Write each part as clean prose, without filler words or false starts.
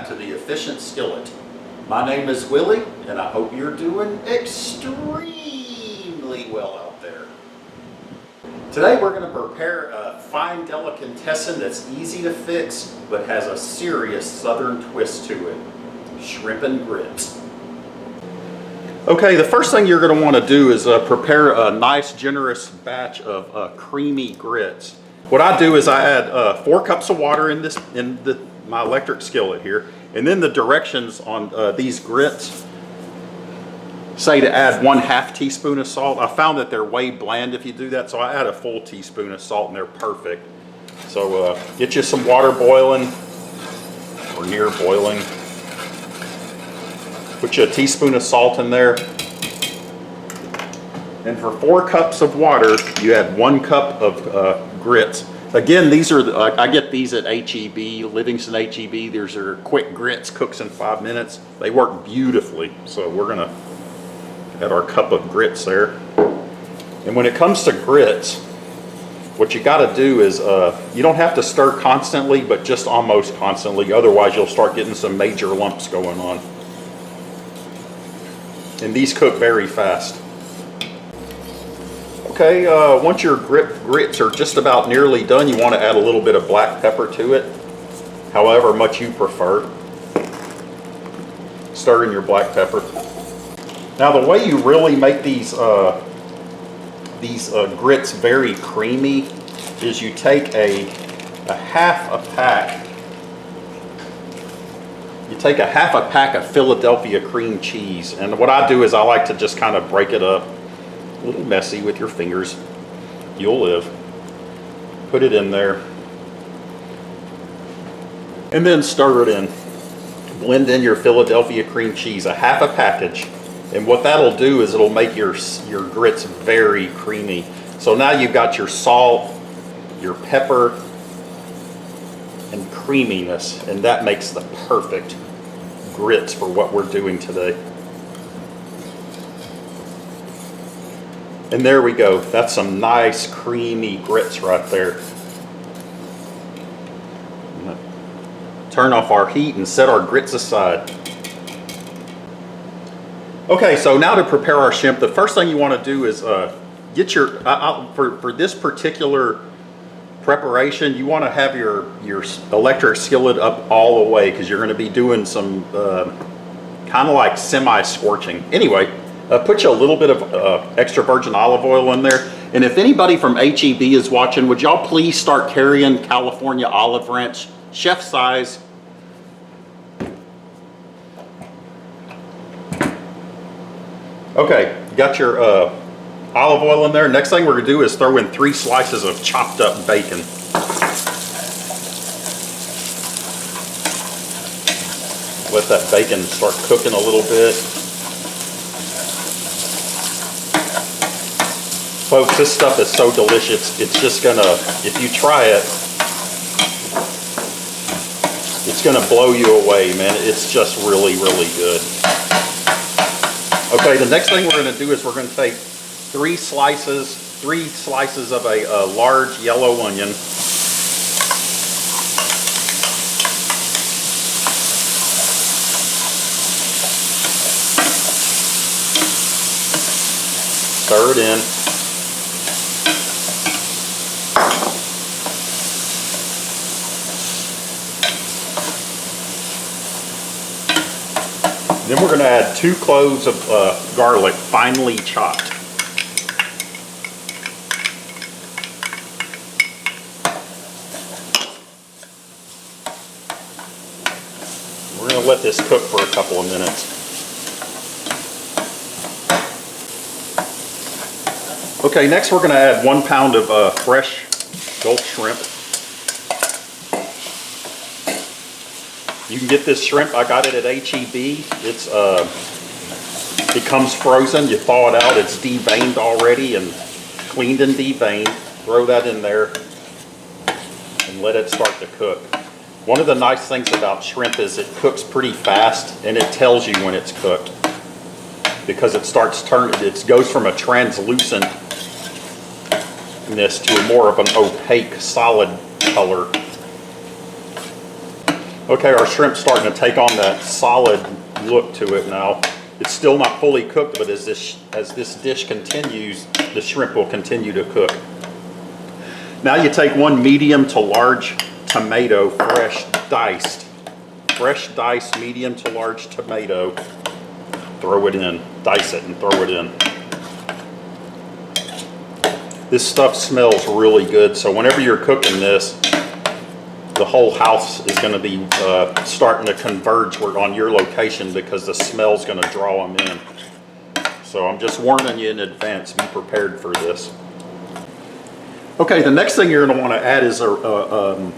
back to the Efficient Skillet. My name is Willie, and I hope you're doing extremely well out there. Today we're going to prepare a fine delicatessen that's easy to fix, but has a serious southern twist to it. Shrimp and grits. Okay, the first thing you're going to want to do is prepare a nice generous batch of creamy grits. What I do is I add 4 cups of water in my electric skillet here, and then the directions on these grits say to add 1/2 teaspoon of salt. I found that they're way bland if you do that, so I add a full teaspoon of salt and they're perfect. So get you some water boiling or near boiling. Put you a teaspoon of salt in there. And for 4 cups of water, you add 1 cup of grits. Again, these are, I get these at HEB, Livingston HEB. These are quick grits, cooks in 5 minutes. They work beautifully. So we're gonna add our cup of grits there. And when it comes to grits, what you gotta do is, you don't have to stir constantly, but just almost constantly. Otherwise you'll start getting some major lumps going on. And these cook very fast. Okay, once your grits are just about nearly done, you want to add a little bit of black pepper to it, however much you prefer. Stir in your black pepper. Now the way you really make these grits very creamy is you take a half a pack. You take a half a pack of Philadelphia cream cheese, and what I do is I like to just kind of break it up. A little messy with your fingers. You'll live. Put it in there. And then stir it in. Blend in your Philadelphia cream cheese, a half a package. And what that'll do is it'll make your grits very creamy. So now you've got your salt, your pepper, and creaminess. And that makes the perfect grits for what we're doing today. And there we go. That's some nice creamy grits right there. Turn off our heat and set our grits aside. Okay, so now to prepare our shrimp, the first thing you want to do is get your, for this particular preparation, you want to have your electric skillet up all the way because you're going to be doing some kind of like semi-scorching. Anyway, put you a little bit of extra virgin olive oil in there. And if anybody from HEB is watching, would y'all please start carrying California olive ranch, chef size. Okay, you got your olive oil in there. Next thing we're gonna do is throw in 3 slices of chopped up bacon. Let that bacon start cooking a little bit. Folks, this stuff is so delicious. It's just gonna, if you try it, it's gonna blow you away, man. It's just really, really good. Okay, the next thing we're gonna do is we're gonna take 3 slices of a large yellow onion. Stir it in. Then we're going to add 2 cloves of garlic, finely chopped. We're going to let this cook for a couple of minutes. Okay, next we're going to add 1 pound of fresh Gulf shrimp. You can get this shrimp, I got it at HEB. It comes frozen, you thaw it out, it's deveined already and cleaned and deveined. Throw that in there and let it start to cook. One of the nice things about shrimp is it cooks pretty fast and it tells you when it's cooked because it starts turning, it goes from a translucentness to more of an opaque, solid color. Okay, our shrimp's starting to take on that solid look to it now. It's still not fully cooked, but as this dish continues, the shrimp will continue to cook. Now you take one medium to large tomato, fresh diced medium to large tomato, throw it in, dice it and throw it in. This stuff smells really good, so whenever you're cooking this, the whole house is going to be starting to converge on your location because the smell's going to draw them in. So I'm just warning you in advance, be prepared for this. Okay, the next thing you're going to want to add is a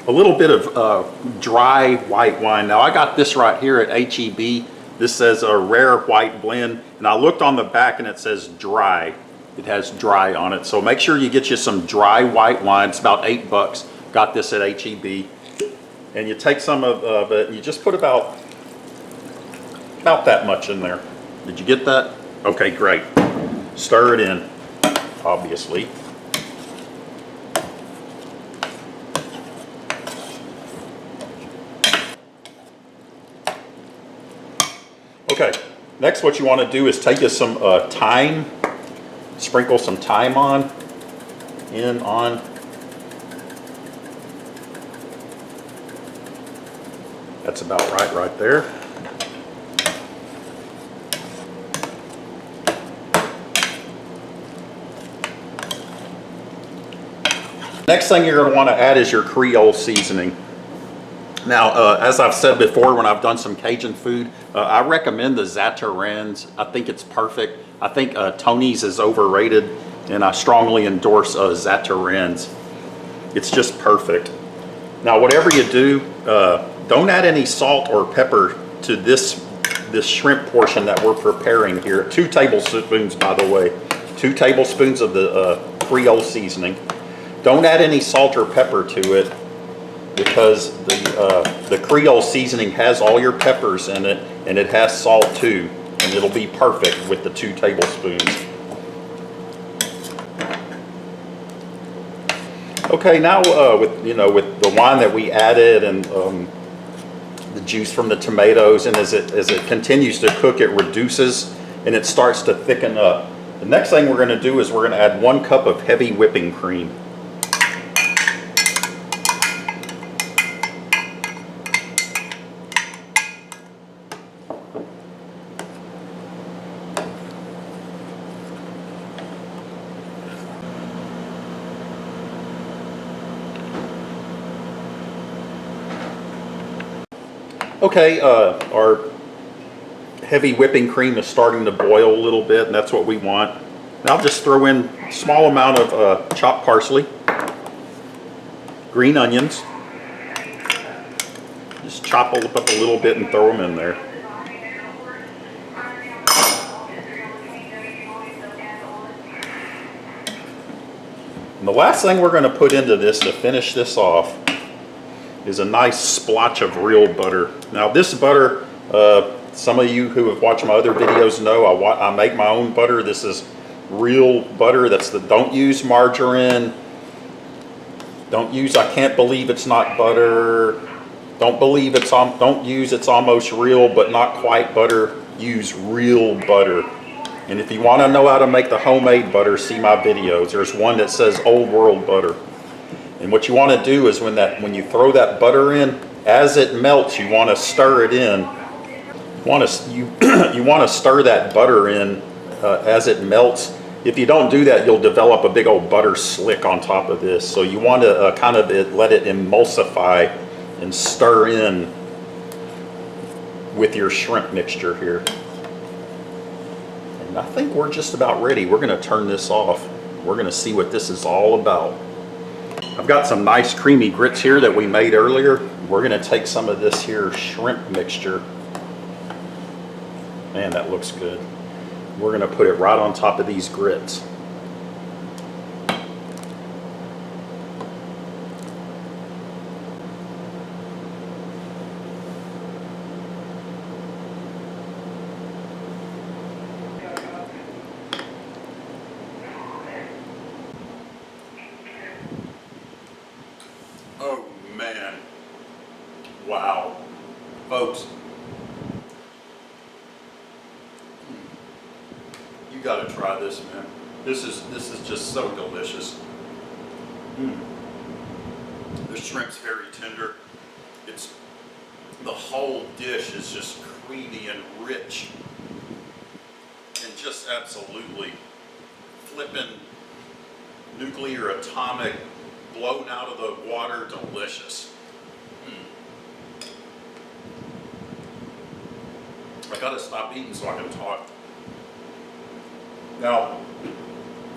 little bit of dry white wine. Now I got this right here at H-E-B. This says a rare white blend, and I looked on the back and it says dry. It has dry on it, so make sure you get you some dry white wine. It's about $8. Got this at H-E-B. And you take some of it and you just put about that much in there. Did you get that? Okay, great. Stir it in, obviously. Okay, next what you want to do is take you some thyme. Sprinkle some thyme on. That's about right there. Next thing you're going to want to add is your Creole seasoning. Now, as I've said before, when I've done some Cajun food, I recommend the Zatarain's. I think it's perfect. I think Tony's is overrated, and I strongly endorse Zatarain's. It's just perfect. Now, whatever you do, don't add any salt or pepper to this shrimp portion that we're preparing here. 2 tablespoons, by the way. 2 tablespoons of the Creole seasoning. Don't add any salt or pepper to it, because the Creole seasoning has all your peppers in it, and it has salt too, and it'll be perfect with the 2 tablespoons. Okay, now with the wine that we added and the juice from the tomatoes, and as it continues to cook, it reduces and it starts to thicken up. The next thing we're going to do is we're going to add 1 cup of heavy whipping cream. Okay, our heavy whipping cream is starting to boil a little bit, and that's what we want. Now I'll just throw in a small amount of chopped parsley, green onions. Just chop them up a little bit and throw them in there. And the last thing we're going to put into this to finish this off is a nice splotch of real butter. Now this butter, some of you who have watched my other videos know I make my own butter. This is real butter. Don't use margarine. Don't use I can't believe it's not butter. Don't use it's almost real but not quite butter. Use real butter. And if you want to know how to make the homemade butter, see my videos. There's one that says Old World butter. And what you want to do is when you throw that butter in, as it melts, you want to stir it in. You want to stir that butter in as it melts. If you don't do that, you'll develop a big old butter slick on top of this. So you want to kind of let it emulsify and stir in with your shrimp mixture here. And I think we're just about ready. We're going to turn this off. We're going to see what this is all about. I've got some nice creamy grits here that we made earlier. We're going to take some of this here shrimp mixture. Man, that looks good. We're going to put it right on top of these grits. Oh man, Wow. Folks, you gotta try this, man. This is just so delicious. The shrimp's very tender. The whole dish is just creamy and rich. And just absolutely flipping nuclear atomic, blown out of the water, delicious. I gotta stop eating so I can talk. Now,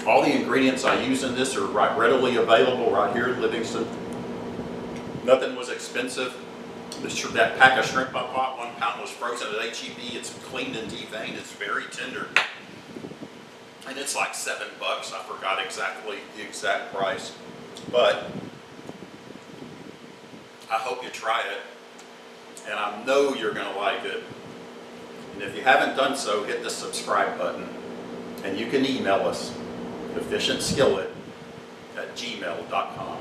all the ingredients I use in this are readily available right here in Livingston. Nothing was expensive. That pack of shrimp I bought, 1 pound, was frozen at HEB. It's cleaned and deveined. It's very tender. And it's like $7. I forgot exactly the exact price. But I hope you try it. And I know you're going to like it. And if you haven't done so, hit the subscribe button. And you can email us, efficientskillet@gmail.com.